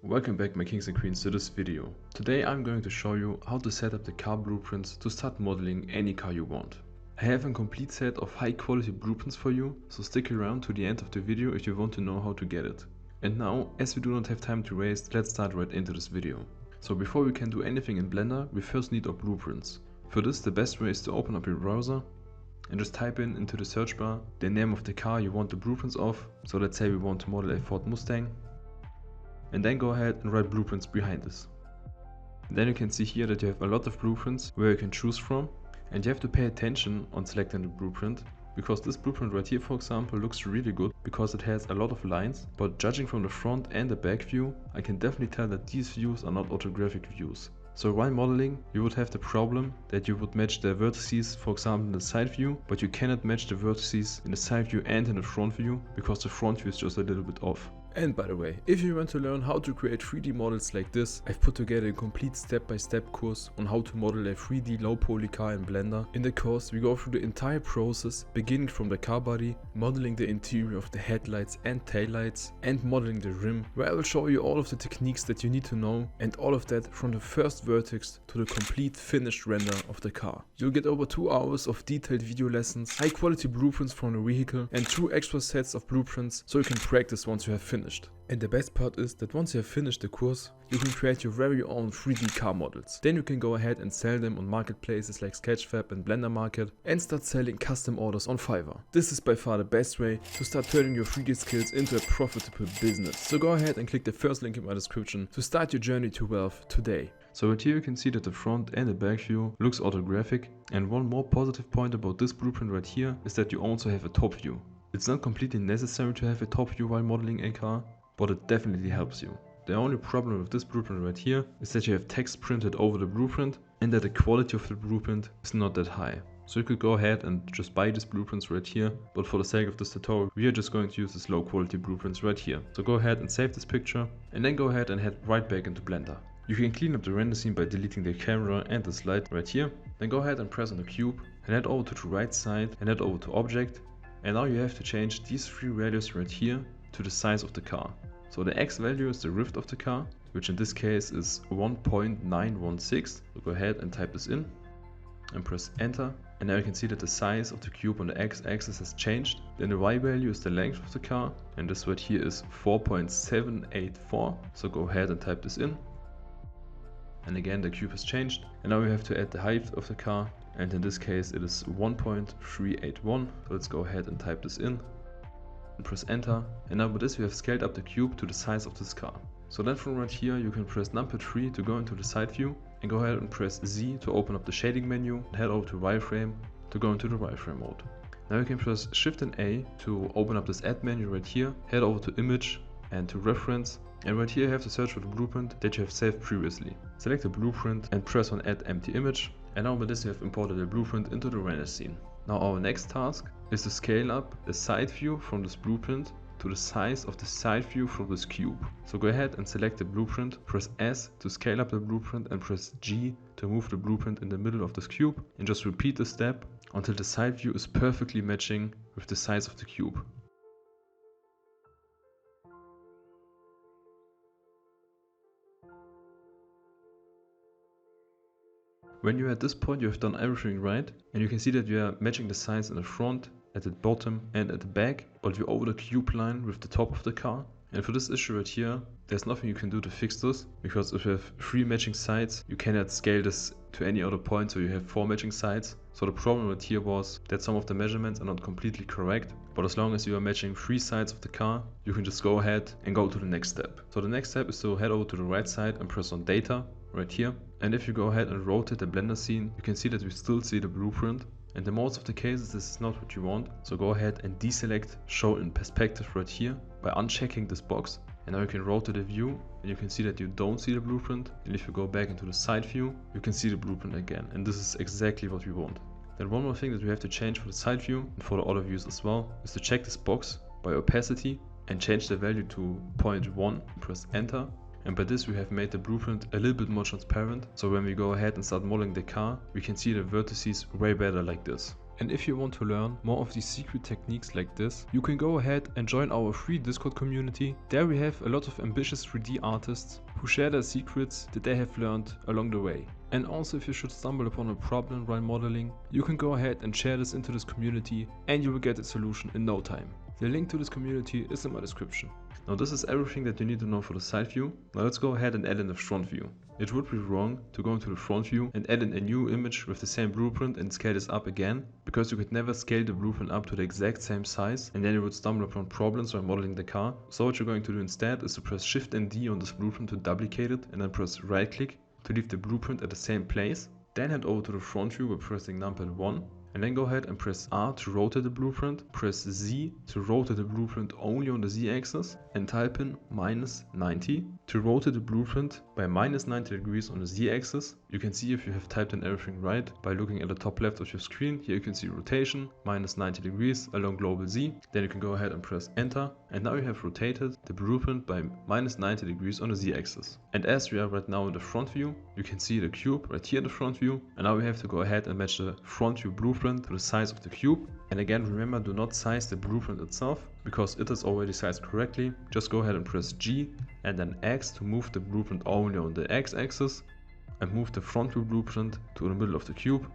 Welcome back my kings and queens to this video. Today I'm going to show you how to set up the car blueprints to start modeling any car you want. I have a complete set of high quality blueprints for you, so stick around to the end of the video if you want to know how to get it. And now, as we do not have time to waste, let's start right into this video. So before we can do anything in Blender, we first need our blueprints. For this, the best way is to open up your browser and just type in into the search bar the name of the car you want the blueprints of. So let's say we want to model a Ford Mustang. And then go ahead and write blueprints behind this. Then you can see here that you have a lot of blueprints where you can choose from, and you have to pay attention on selecting the blueprint, because this blueprint right here, for example, looks really good because it has a lot of lines, but judging from the front and the back view, I can definitely tell that these views are not orthographic views. So while modeling, you would have the problem that you would match the vertices, for example, in the side view, but you cannot match the vertices in the side view and in the front view because the front view is just a little bit off. And by the way, if you want to learn how to create 3D models like this, I've put together a complete step-by-step course on how to model a 3D low poly car in Blender. In the course, we go through the entire process, beginning from the car body, modeling the interior of the headlights and taillights, and modeling the rim, where I will show you all of the techniques that you need to know, and all of that from the first vertex to the complete finished render of the car. You'll get over 2 hours of detailed video lessons, high quality blueprints from the vehicle, and 2 extra sets of blueprints so you can practice once you have finished. And the best part is that once you have finished the course, you can create your very own 3D car models. Then you can go ahead and sell them on marketplaces like Sketchfab and Blender Market and start selling custom orders on Fiverr. This is by far the best way to start turning your 3D skills into a profitable business. So go ahead and click the first link in my description to start your journey to wealth today. So right here you can see that the front and the back view looks orthographic, and one more positive point about this blueprint right here is that you also have a top view. It's not completely necessary to have a top view while modeling a car, but it definitely helps you. The only problem with this blueprint right here is that you have text printed over the blueprint and that the quality of the blueprint is not that high. So you could go ahead and just buy these blueprints right here, but for the sake of this tutorial, we are just going to use these low quality blueprints right here. So go ahead and save this picture and then go ahead and head right back into Blender. You can clean up the render scene by deleting the camera and the slide right here. Then go ahead and press on the cube and head over to the right side and head over to object. And now you have to change these 3 values right here to the size of the car. So the X value is the rift of the car, which in this case is 1.916. So go ahead and type this in and press enter. And now you can see that the size of the cube on the X axis has changed. Then the Y value is the length of the car, and this right here is 4.784. So go ahead and type this in. And again the cube has changed. And now we have to add the height of the car, and in this case it is 1.381. So let's go ahead and type this in and press enter. And now with this we have scaled up the cube to the size of this car. So then from right here you can press numpad 3 to go into the side view, and go ahead and press Z to open up the shading menu, and head over to wireframe to go into the wireframe mode. Now you can press shift and A to open up this add menu right here, head over to image and to reference, and right here you have to search for the blueprint that you have saved previously. Select the blueprint and press on add empty image, and now with this you have imported the blueprint into the render scene. Now our next task is to scale up the side view from this blueprint to the size of the side view from this cube. So go ahead and select the blueprint, press S to scale up the blueprint and press G to move the blueprint in the middle of this cube, and just repeat the step until the side view is perfectly matching with the size of the cube. When you're at this point, you have done everything right, and you can see that you are matching the size in the front, at the bottom and at the back, but you're over the cube line with the top of the car. And for this issue right here, there's nothing you can do to fix this, because if you have 3 matching sides, you cannot scale this to any other point, so you have 4 matching sides. So the problem right here was that some of the measurements are not completely correct, but as long as you are matching 3 sides of the car, you can just go ahead and go to the next step. So the next step is to head over to the right side and press on data right here. And if you go ahead and rotate the Blender scene, you can see that we still see the blueprint. And in most of the cases this is not what you want, so go ahead and deselect show in perspective right here by unchecking this box. And now you can rotate the view and you can see that you don't see the blueprint. And if you go back into the side view, you can see the blueprint again, and this is exactly what we want. Then one more thing that we have to change for the side view and for the other views as well is to check this box by opacity and change the value to 0.1, press enter. And by this we have made the blueprint a little bit more transparent, so when we go ahead and start modeling the car, we can see the vertices way better like this. And if you want to learn more of these secret techniques like this, you can go ahead and join our free Discord community. There we have a lot of ambitious 3D artists who share their secrets that they have learned along the way. And also, if you should stumble upon a problem while modeling, you can go ahead and share this into this community and you will get a solution in no time. The link to this community is in my description. Now this is everything that you need to know for the side view. Now let's go ahead and add in the front view. It would be wrong to go into the front view and add in a new image with the same blueprint and scale this up again, because you could never scale the blueprint up to the exact same size and then you would stumble upon problems while modeling the car. So what you're going to do instead is to press Shift and D on this blueprint to duplicate it and then press right click to leave the blueprint at the same place. Then head over to the front view by pressing numpad 1. And then go ahead and press R to rotate the blueprint, press Z to rotate the blueprint only on the Z axis, and type in -90 to rotate the blueprint by -90 degrees on the Z axis. You can see if you have typed in everything right by looking at the top left of your screen. Here you can see rotation, -90 degrees along global Z. Then you can go ahead and press enter, and now you have rotated the blueprint by -90 degrees on the Z axis. And as we are right now in the front view, you can see the cube right here in the front view, and now we have to go ahead and match the front view blueprint to the size of the cube. And again, remember, do not size the blueprint itself because it is already sized correctly. Just go ahead and press G and then X to move the blueprint only on the X axis and move the front view blueprint to the middle of the cube.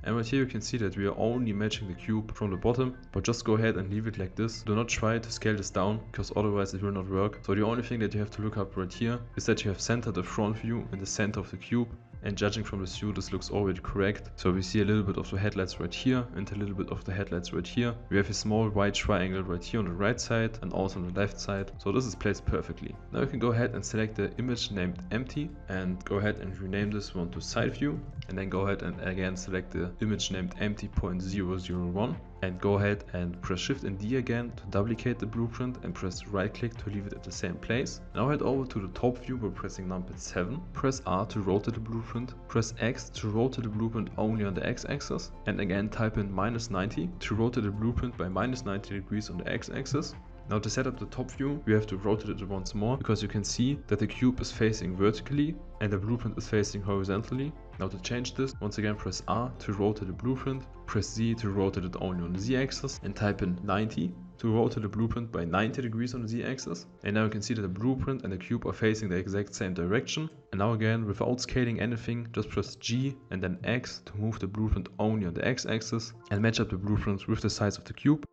And right here you can see that we are only matching the cube from the bottom, but just go ahead and leave it like this. Do not try to scale this down because otherwise it will not work. So the only thing that you have to look up right here is that you have centered the front view in the center of the cube. And judging from this view, this looks already correct. So we see a little bit of the headlights right here and a little bit of the headlights right here. We have a small white triangle right here on the right side and also on the left side. So this is placed perfectly. Now you can go ahead and select the image named empty and go ahead and rename this one to side view. And then go ahead and again select the image named empty.001. And go ahead and press Shift and D again to duplicate the blueprint and press right click to leave it at the same place. Now head over to the top view by pressing numpad 7. Press R to rotate the blueprint. Press X to rotate the blueprint only on the X axis. And again type in -90 to rotate the blueprint by -90 degrees on the X axis. Now to set up the top view, we have to rotate it once more because you can see that the cube is facing vertically and the blueprint is facing horizontally. Now to change this, once again press R to rotate the blueprint, press Z to rotate it only on the Z axis and type in 90 to rotate the blueprint by 90 degrees on the Z axis. And now you can see that the blueprint and the cube are facing the exact same direction. And now again, without scaling anything, just press G and then X to move the blueprint only on the X axis and match up the blueprint with the size of the cube.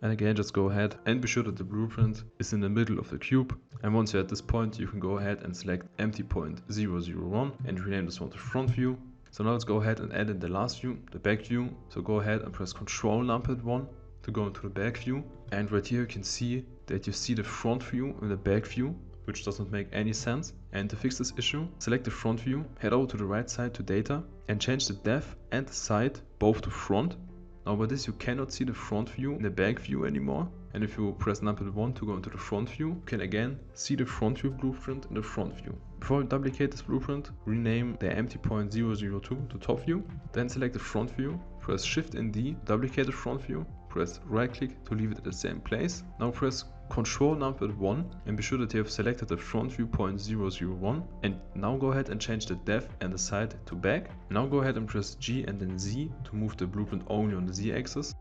And again, just go ahead and be sure that the blueprint is in the middle of the cube. And once you're at this point, you can go ahead and select empty.001 and rename this one to front view. So now let's go ahead and add in the last view, the back view. So go ahead and press Ctrl numpad 1 to go into the back view. And right here you can see that you see the front view and the back view, which doesn't make any sense. And to fix this issue, select the front view, head over to the right side to data and change the depth and the side both to front. Now by this you cannot see the front view in the back view anymore. And if you press numpad 1 to go into the front view, you can again see the front view blueprint in the front view. Before you duplicate this blueprint, rename the empty.002 to top view. Then select the front view, press Shift and D, duplicate the front view, press right click to leave it at the same place. Now press Ctrl numpad 1 and be sure that you have selected the front view .001, and now go ahead and change the depth and the side to back. Now go ahead and press G and then Z to move the blueprint only on the Z axis.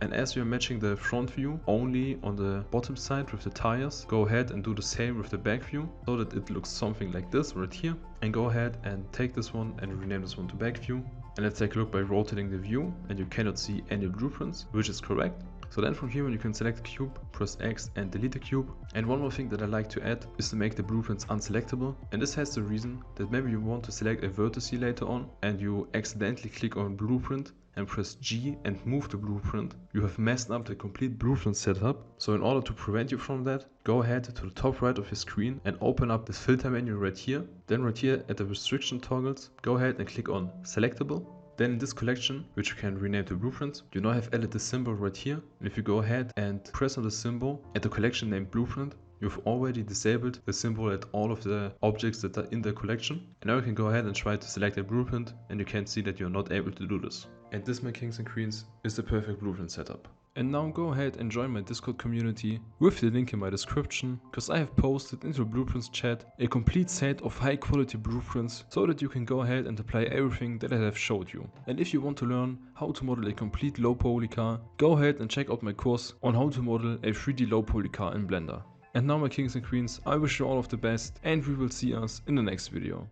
And as you're matching the front view only on the bottom side with the tires, go ahead and do the same with the back view so that it looks something like this right here. And go ahead and take this one and rename this one to back view. And let's take a look by rotating the view, and you cannot see any blueprints, which is correct. So then from here, when you can select cube, press X and delete the cube. And one more thing that I like to add is to make the blueprints unselectable. And this has the reason that maybe you want to select a vertex later on and you accidentally click on blueprint and press G and move the blueprint. You have messed up the complete blueprint setup. So in order to prevent you from that, go ahead to the top right of your screen and open up this filter menu right here. Then right here at the restriction toggles, go ahead and click on selectable. Then in this collection, which you can rename to blueprints, you now have added the symbol right here. And if you go ahead and press on the symbol at the collection named blueprint, you've already disabled the symbol at all of the objects that are in the collection. And now you can go ahead and try to select a blueprint, and you can see that you're not able to do this. And this, my kings and queens, is the perfect blueprint setup. And now go ahead and join my Discord community with the link in my description, because I have posted into the Blueprints chat a complete set of high quality blueprints so that you can go ahead and apply everything that I have showed you. And if you want to learn how to model a complete low poly car, go ahead and check out my course on how to model a 3D low poly car in Blender. And now my kings and queens, I wish you all of the best and we will see us in the next video.